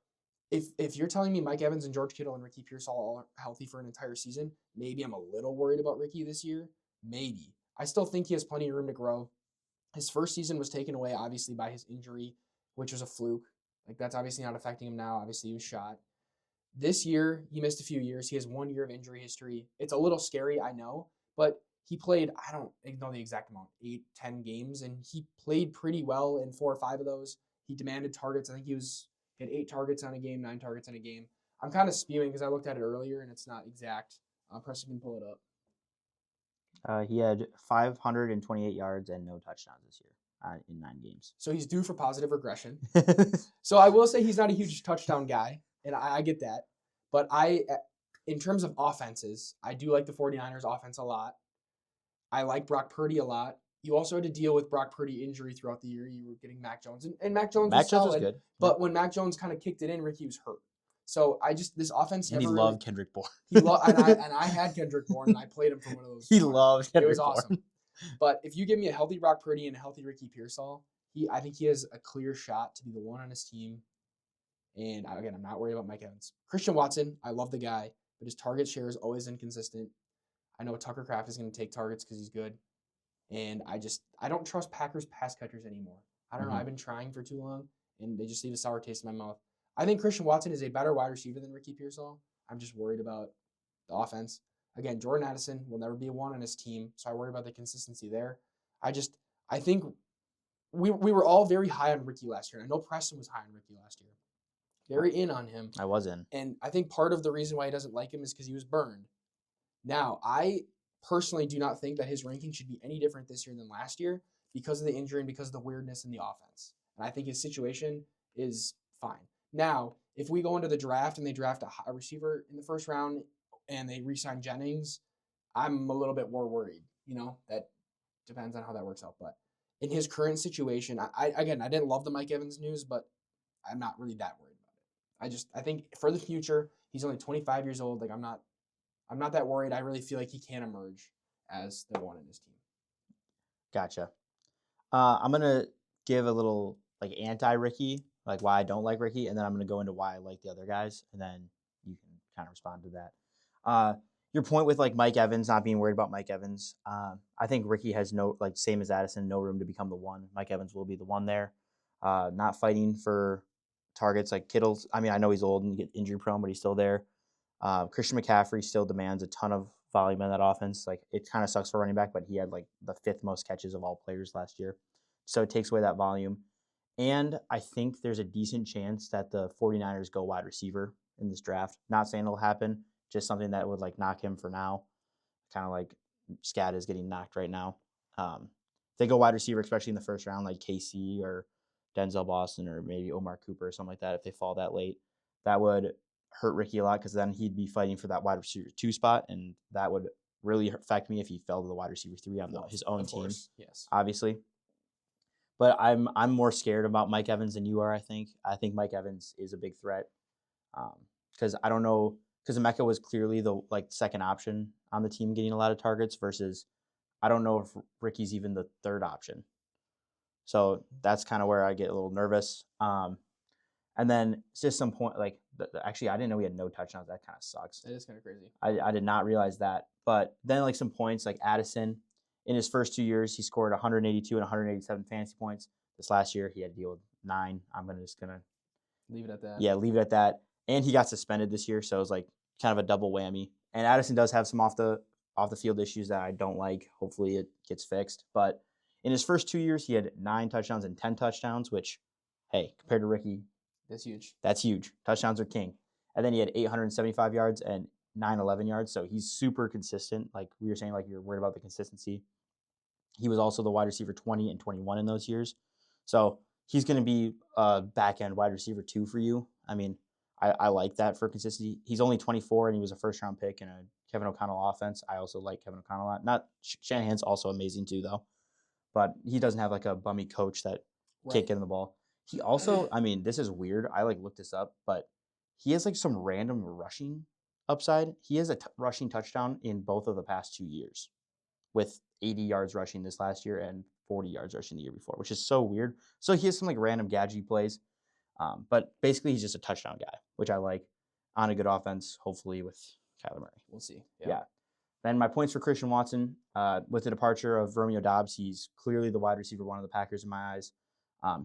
if you're telling me Mike Evans and George Kittle and Ricky Pearsall all are healthy for an entire season, maybe I'm a little worried about Ricky this year. Maybe. I still think he has plenty of room to grow. His first season was taken away, obviously, by his injury, which was a fluke. Like, that's obviously not affecting him now. Obviously, he was shot. This year, he missed a few years. He has 1 year of injury history. It's a little scary, I know, but he played, I don't know the exact amount, 8, 10 games, and he played pretty well in 4 or 5 of those. He demanded targets. I think he had 8 targets on a game, 9 targets on a game. I'm kind of spewing because I looked at it earlier and it's not exact. Preston can pull it up. He had 528 yards and no touchdowns this year in 9 games. So he's due for positive regression. So I will say he's not a huge touchdown guy, and I get that. But in terms of offenses, I do like the 49ers offense a lot. I like Brock Purdy a lot. You also had to deal with Brock Purdy injury throughout the year. You were getting Mac Jones, and Mac Jones was solid. Good. But when Mac Jones kind of kicked it in, Ricky was hurt. So this offense and never he loved Kendrick Bourne. And I had Kendrick Bourne, and I played him for one of those. He loved Kendrick. It was awesome. But if you give me a healthy Brock Purdy and a healthy Ricky Pearsall, I think he has a clear shot to be the one on his team. And again, I'm not worried about Mike Evans. Christian Watson, I love the guy, but his target share is always inconsistent. I know Tucker Kraft is going to take targets because he's good. And I don't trust Packers pass catchers anymore. I don't know. I've been trying for too long, and they just leave a sour taste in my mouth. I think Christian Watson is a better wide receiver than Ricky Pearsall. I'm just worried about the offense. Again, Jordan Addison will never be a one on his team, so I worry about the consistency there. I think we were all very high on Ricky last year. I know Preston was high on Ricky last year. Very in on him. I was in. And I think part of the reason why he doesn't like him is because he was burned. Now, I personally do not think that his ranking should be any different this year than last year because of the injury and because of the weirdness in the offense. And I think his situation is fine. Now, if we go into the draft and they draft a receiver in the first round and they re-sign Jennings, I'm a little bit more worried. That depends on how that works out. But in his current situation, I didn't love the Mike Evans news, but I'm not really that worried about it. I think for the future, he's only 25 years old. Like, I'm not that worried. I really feel like he can emerge as the one in his team. Gotcha. I'm gonna give a little anti-Ricky, like why I don't like Ricky, and then I'm gonna go into why I like the other guys, and then you can kind of respond to that. Your point with Mike Evans, not being worried about Mike Evans. I think Ricky has same as Addison, no room to become the one. Mike Evans will be the one there. Not fighting for targets like Kittle's. I mean, I know he's old and get injury prone, but he's still there. Christian McCaffrey still demands a ton of volume in that offense. It kind of sucks for running back, but he had the 5th most catches of all players last year. So it takes away that volume. And I think there's a decent chance that the 49ers go wide receiver in this draft. Not saying it'll happen, just something that would knock him for now. Kind of like Scat is getting knocked right now. They go wide receiver, especially in the first round, like KC or Denzel Boston or maybe Omar Cooper or something like that. If they fall that late, that would hurt Ricky a lot because then he'd be fighting for that wide receiver 2 spot, and that would really affect me if he fell to the wide receiver 3 on his own team. Yes, obviously. But I'm more scared about Mike Evans than you are. I think Mike Evans is a big threat because I don't know, because Emeka was clearly the second option on the team getting a lot of targets versus I don't know if Ricky's even the 3rd option. So that's kind of where I get a little nervous. And then it's just some point actually I didn't know he had no touchdowns. That kind of sucks. That is kind of crazy. I did not realize that. But then some points like Addison. In his first 2 years, he scored 182 and 187 fantasy points. This last year, he had to deal with 9. I'm just gonna leave it at that. Yeah, leave it at that. And he got suspended this year, so it was kind of a double whammy. And Addison does have some off the field issues that I don't like. Hopefully, it gets fixed. But in his first 2 years, he had 9 touchdowns and 10 touchdowns, which, hey, compared to Ricky, that's huge. That's huge. Touchdowns are king. And then he had 875 yards and 911 yards, so he's super consistent. Like we were saying, you're worried about the consistency. He was also the wide receiver 20 and 21 in those years. So he's going to be a back-end wide receiver 2 for you. I mean, I like that for consistency. He's only 24, and he was a first-round pick in a Kevin O'Connell offense. I also like Kevin O'Connell a lot. Not Shanahan's also amazing too, though. But he doesn't have a bummy coach that can't get him the ball. He also, I mean, this is weird. I looked this up, but he has some random rushing upside. He has a rushing touchdown in both of the past 2 years with 80 yards rushing this last year and 40 yards rushing the year before, which is so weird. So he has some random gadget plays. But basically, he's just a touchdown guy, which I like on a good offense, hopefully with Kyler Murray. We'll see. Yeah. Then my points for Christian Watson, with the departure of Romeo Dobbs, he's clearly the wide receiver one of the Packers in my eyes.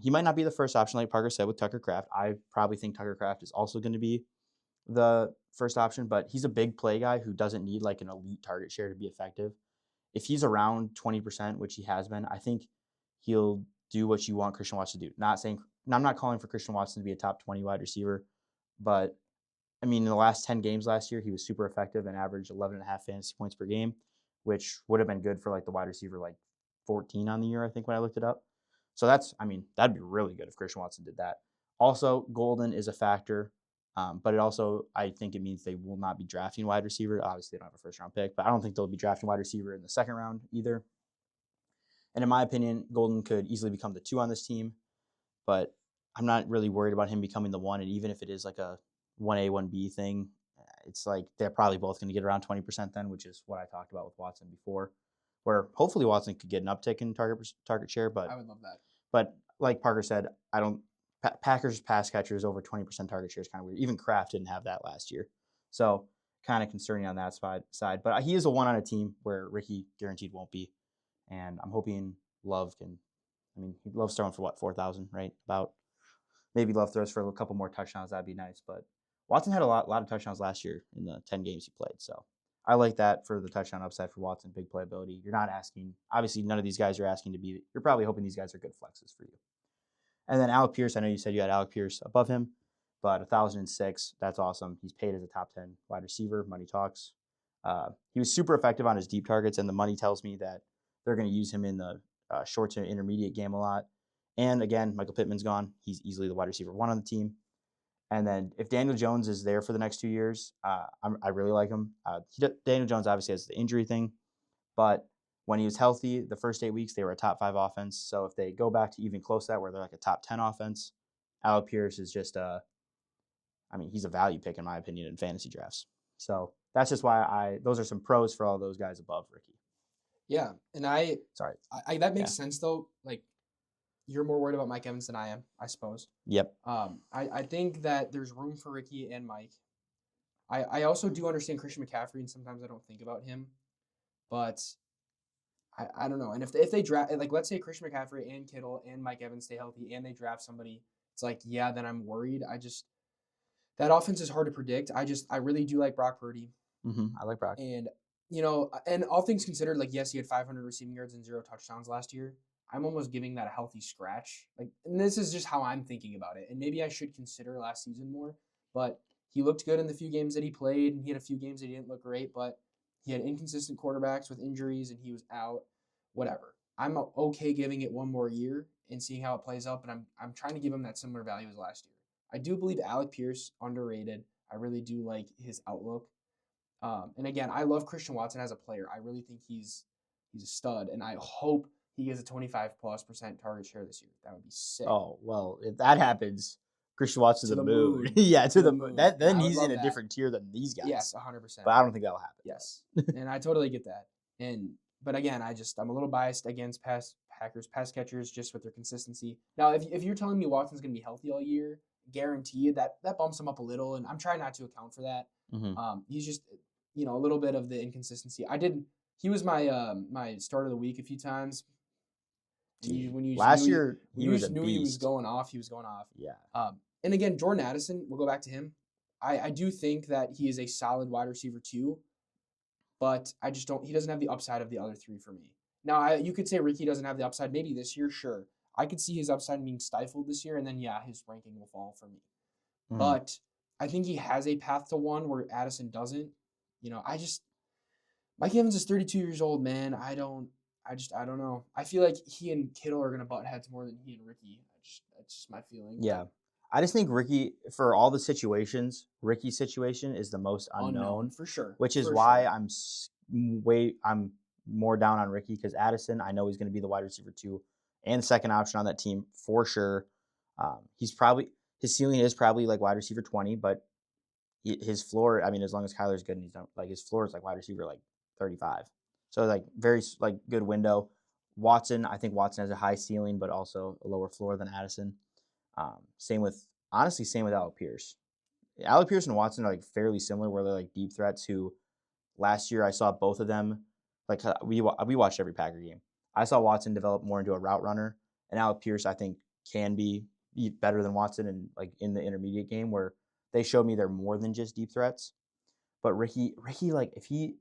He might not be the first option, like Parker said, with Tucker Kraft. I probably think Tucker Kraft is also going to be the first option, but he's a big play guy who doesn't need like an elite target share to be effective. If he's around 20%, which he has been, I think he'll do what you want Christian Watson to do. Not saying, I'm not calling for Christian Watson to be a top 20 wide receiver, but I mean, in the last 10 games last year, he was super effective and averaged 11 and a half fantasy points per game, which would have been good for like the wide receiver, like 14 on the year, I think, when I looked it up. So that'd be really good if Christian Watson did that. Also, Golden is a factor, but I think it means they will not be drafting wide receiver. Obviously, they don't have a first round pick, but I don't think they'll be drafting wide receiver in the second round either. And in my opinion, Golden could easily become the 2 on this team, but I'm not really worried about him becoming the 1. And even if it is like a 1A, 1B thing, it's like they're probably both going to get around 20% then, which is what I talked about with Watson before, where hopefully Watson could get an uptick in target share. But I would love that. But like Parker said, I don't. Packers pass catchers over 20% target share is kind of weird. Even Kraft didn't have that last year, so kind of concerning on that side. But he is a 1 on a team where Ricky guaranteed won't be, and I'm hoping Love can. I mean, Love's throwing for what, 4,000, right? About. Maybe Love throws for a couple more touchdowns. That'd be nice. But Watson had a lot of touchdowns last year in the 10 games he played. So I like that for the touchdown upside for Watson, big playability. You're not asking, obviously, none of these guys are asking to be, you're probably hoping these guys are good flexes for you. And then Alec Pierce, I know you said you had Alec Pierce above him, but 1,006, that's awesome. He's paid as a top 10 wide receiver. Money talks. He was super effective on his deep targets, and the money tells me that they're going to use him in the short to intermediate game a lot. And again, Michael Pittman's gone. He's easily the wide receiver 1 on the team. And then if Daniel Jones is there for the next 2 years, I really like him. Daniel Jones obviously has the injury thing, but when he was healthy, the first 8 weeks, they were a top 5 offense. So if they go back to even close to that, where they're like a top 10 offense, Alec Pierce is just he's a value pick in my opinion in fantasy drafts. So that's just why those are some pros for all those guys above Ricky. Yeah, and Sorry. That makes sense though. Like, you're more worried about Mike Evans than I am, I suppose. Yep. I think that there's room for Ricky and Mike. I also do understand Christian McCaffrey, and sometimes I don't think about him, but I don't know. And if they draft, like, let's say Christian McCaffrey and Kittle and Mike Evans stay healthy and they draft somebody, it's like, yeah, then I'm worried. That offense is hard to predict. I really do like Brock Purdy. I like Brock. And, and all things considered, like, yes, he had 500 receiving yards and 0 touchdowns last year. I'm almost giving that a healthy scratch. Like, and this is just how I'm thinking about it. And maybe I should consider last season more, but he looked good in the few games that he played, and he had a few games that he didn't look great, but he had inconsistent quarterbacks with injuries, and he was out. Whatever. I'm okay giving it one more year and seeing how it plays out, but I'm trying to give him that similar value as last year. I do believe Alec Pierce, underrated. I really do like his outlook. And again, I love Christian Watson as a player. I really think he's a stud, and I hope he gets a 25+% target share this year. That would be sick. Oh, well, if that happens, Christian Watson To the the moon. moon. Yeah, to the moon. moon. Then I would he's love in a that. different tier than these guys. Yes, 100%. But I don't think that'll happen. Yes, and I totally get that. But again, I'm a little biased against Packers pass catchers just with their consistency. Now, if you're telling me Watson's going to be healthy all year, guaranteed, that bumps him up a little, and I'm trying not to account for that. He's just a little bit of the inconsistency. He was my my start of the week a few times. Last year he was going off. He was going off. Yeah. And again, Jordan Addison, we'll go back to him. I do think that he is a solid wide receiver too, but he doesn't have the upside of the other 3 for me. Now, you could say Ricky doesn't have the upside maybe this year, sure. I could see his upside being stifled this year, and then, yeah, his ranking will fall for me. But I think he has a path to 1 where Addison doesn't. Mike Evans is 32 years old, man. I don't know. I feel like he and Kittle are going to butt heads more than he and Ricky. That's just my feeling. Yeah. I just think Ricky, for all the situations, Ricky's situation is the most unknown for sure. Which is why I'm more down on Ricky, because Addison, I know he's going to be the wide receiver 2 and second option on that team for sure. His ceiling is probably like wide receiver 20, but his floor, I mean, as long as Kyler's good and he's done, like, his floor is like wide receiver like 35. So like very like good window. I think Watson has a high ceiling, but also a lower floor than Addison. Same with honestly, same with Alec Pierce. Alec Pierce and Watson are like fairly similar, where they're like deep threats. Who last year I saw both of them. Like we watched every Packer game. I saw Watson develop more into a route runner, and Alec Pierce I think can be better than Watson in like in the intermediate game where they showed me they're more than just deep threats. But Ricky, like if he,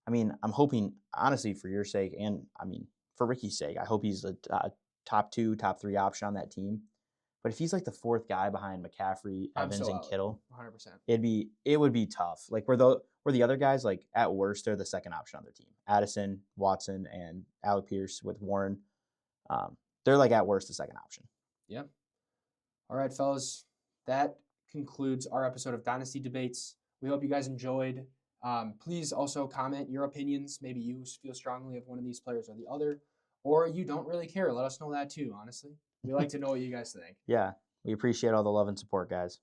I mean, I'm hoping honestly for your sake, and I mean for Ricky's sake, I hope he's a top two, top three option on that team. But if he's like the fourth guy behind McCaffrey, I'm Evans, so and out. Kittle, 100%. it would be tough. Like where the other guys like at worst they're the second option on their team. Addison, Watson, and Alec Pierce with Warren, they're like at worst the second option. Yeah. All right, fellas. That concludes our episode of Dynasty Debates. We hope you guys enjoyed. Please also comment your opinions. Maybe you feel strongly of one of these players or the other, or you don't really care. Let us know that too, honestly. We like to know what you guys think. Yeah, we appreciate all the love and support, guys.